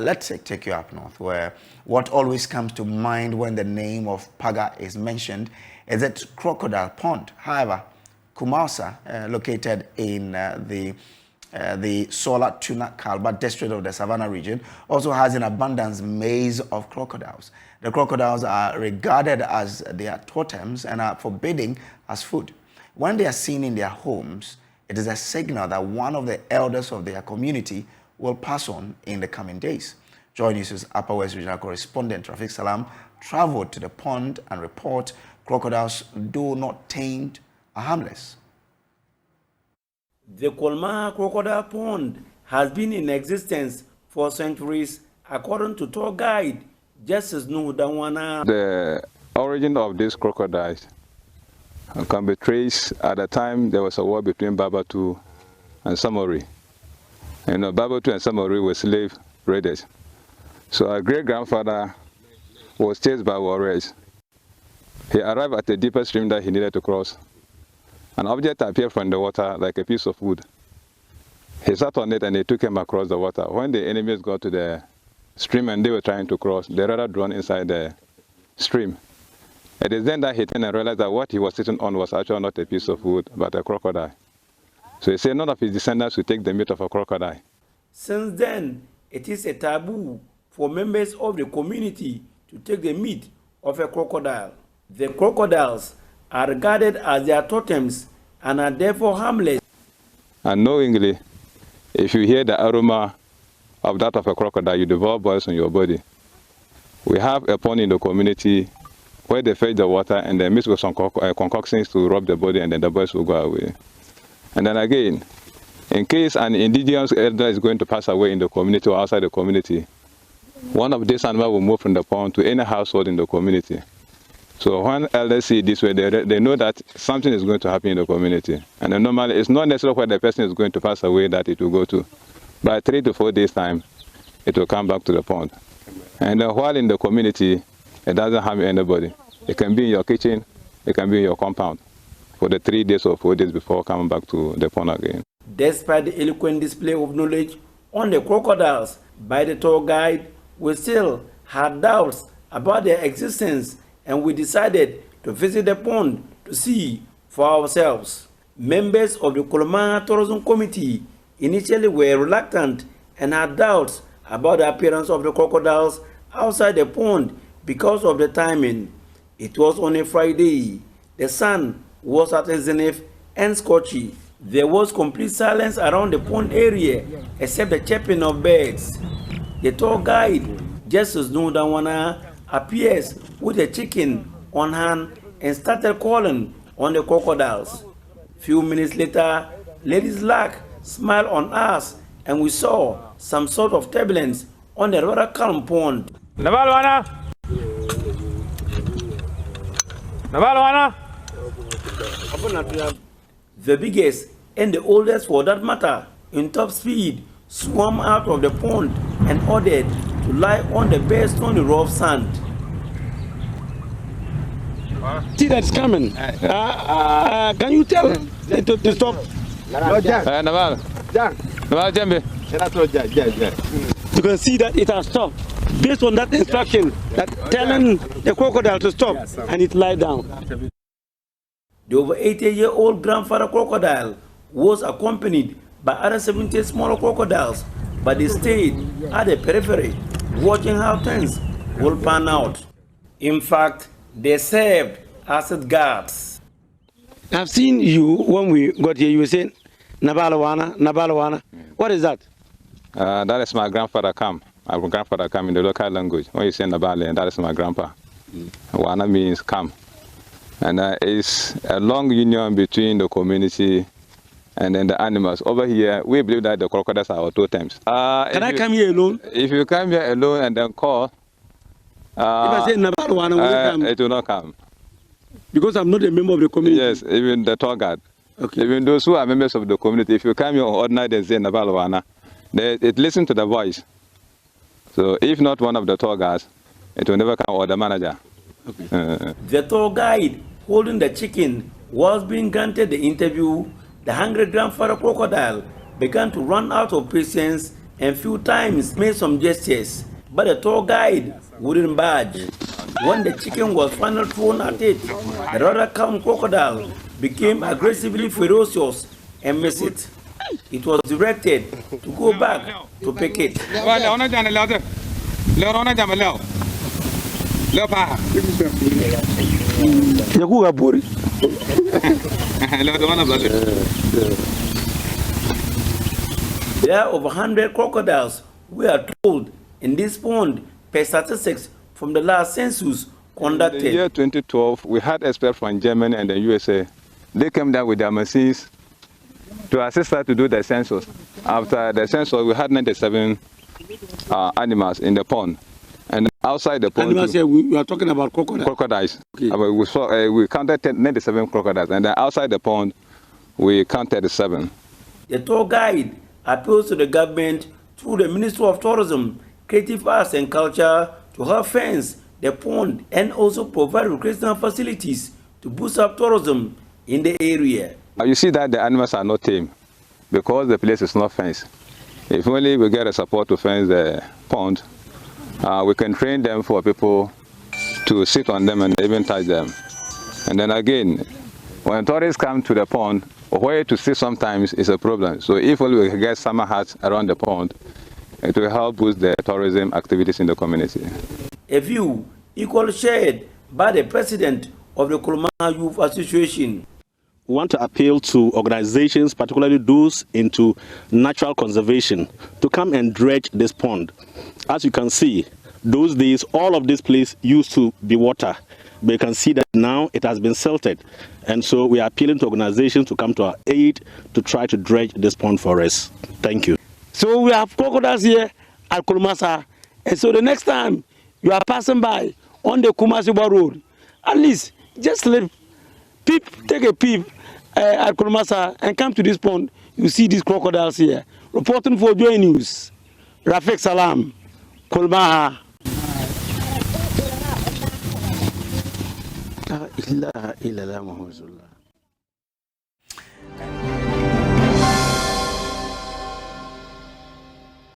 Let's take you up north, where what always comes to mind when the name of Paga is mentioned is that Crocodile Pond. However, Kulmasa, located in the Solar Tuna Kalba district of the Savannah region, also has an abundant maze of crocodiles. The crocodiles are regarded as their totems and are forbidden as food. When they are seen in their homes, it is a signal that one of the elders of their community will pass on in the coming days. Joy News' Upper West Regional correspondent Rafiq Salam traveled to the pond and report crocodiles, though not tamed, are harmless. The Kulmasa Crocodile Pond has been in existence for centuries, according to tour guide Justice Nudawana. The origin of these crocodiles can be traced at the time there was a war between Babatu and Samori. You know, Babatu and Samori were slave raiders. So our great-grandfather was chased by warriors. He arrived at the deeper stream that he needed to cross. An object appeared from the water like a piece of wood. He sat on it and it took him across the water. When the enemies got to the stream and they were trying to cross, they rather drawn inside the stream. It is then that he turned and realized that what he was sitting on was actually not a piece of wood, but a crocodile. So he said none of his descendants would take the meat of a crocodile. Since then, it is a taboo for members of the community to take the meat of a crocodile. The crocodiles are regarded as their totems and are therefore harmless. Unknowingly, if you hear the aroma of that of a crocodile, you develop boils on your body. We have a pond in the community where they fetch the water and they mix with some concoctions to rub the body, and then the boils will go away. And then again, in case an indigenous elder is going to pass away in the community or outside the community, one of these animals will move from the pond to any household in the community. So when elders see this way, they know that something is going to happen in the community. And then normally, it's not necessarily where the person is going to pass away that it will go to. By 3 to 4 days' time, it will come back to the pond. And while in the community, it doesn't harm anybody. It can be in your kitchen, it can be in your compound for the 3 days or 4 days before coming back to the pond again. Despite the eloquent display of knowledge on the crocodiles by the tour guide, we still had doubts about their existence, and we decided to visit the pond to see for ourselves. Members of the Kulmasa Tourism Committee initially were reluctant and had doubts about the appearance of the crocodiles outside the pond because of the timing. It was on a Friday. The sun was at a zenith and scorchy. There was complete silence around the pond area except the chirping of birds. The tour guide, Justice Nudawana, appears with a chicken on hand and started calling on the crocodiles. Few minutes later, Lady's Luck smiled on us and we saw some sort of turbulence on the rather calm pond. Nabalwana! Nabalwana! The biggest and the oldest, for that matter, in top speed, swam out of the pond and ordered to lie on the bare stony rough sand. See that's coming. Can you tell to stop? Naval. Naval Jambi. You can see that it has stopped. Based on that instruction, that telling the crocodile to stop, and it lie down. The over 80-year-old grandfather crocodile was accompanied by other 70 smaller crocodiles, but they stayed at the periphery, watching how things will pan out. In fact, they served as guards. I've seen you when we got here. You were saying, Nabalawana, Nabalawana. What is that? That is my grandfather Kam. My grandfather Kam in the local language. When you say Nabale, that is my grandpa. Wana means Kam. And it's a long union between the community and then the animals. Over here, we believe that the crocodiles are our totems. Can I come here alone? If you come here alone and then call, if I say Nabalawana, will it come? It will not come. Because I'm not a member of the community? Yes, even the tour guide. Okay. Even those who are members of the community, if you come here on ordinary day, say Nabalawana, it listens to the voice. So if not one of the tour guides, it will never come, or the manager. Okay. The tour guide holding the chicken was being granted the interview. The hungry grandfather crocodile began to run out of patience and few times made some gestures, but the tour guide wouldn't budge. When the chicken was finally thrown at it, the rather calm crocodile became aggressively ferocious and missed it. It was directed to go back to pick it. There are over 100 crocodiles, we are told, in this pond per statistics from the last census conducted. In the year 2012, we had experts from Germany and the USA. They came down with their machines to assist us to do the census. After the census, we had 97 animals in the pond. And outside the pond, Animals here, we are talking about crocodiles. Crocodiles. Okay. We counted 97 crocodiles, and then outside the pond, we counted 7. The tour guide appeals to the government through the Ministry of Tourism, Creative Arts and Culture to help fence the pond and also provide recreational facilities to boost up tourism in the area. You see that the animals are not tame because the place is not fenced. If only we get a support to fence the pond, we can train them for people to sit on them and even touch them. And then again, when tourists come to the pond, where to sit sometimes is a problem. So if only we can get summer huts around the pond, it will help boost the tourism activities in the community. A view equally shared by the president of the Kulmasa Youth Association. We want to appeal to organizations, particularly those into natural conservation, to come and dredge this pond. As you can see, those days, all of this place used to be water. But you can see that now it has been silted. And so we are appealing to organizations to come to our aid to try to dredge this pond for us. Thank you. So we have crocodiles here at Kulmasa. And so the next time you are passing by on the Kulmasa Road, at least just take a peep at Kulmasa and come to this pond. You see these crocodiles here. Reporting for Joy News, Rafiq Salam, Kulmasa. La ilaha illallah Muhammadur Rasulullah.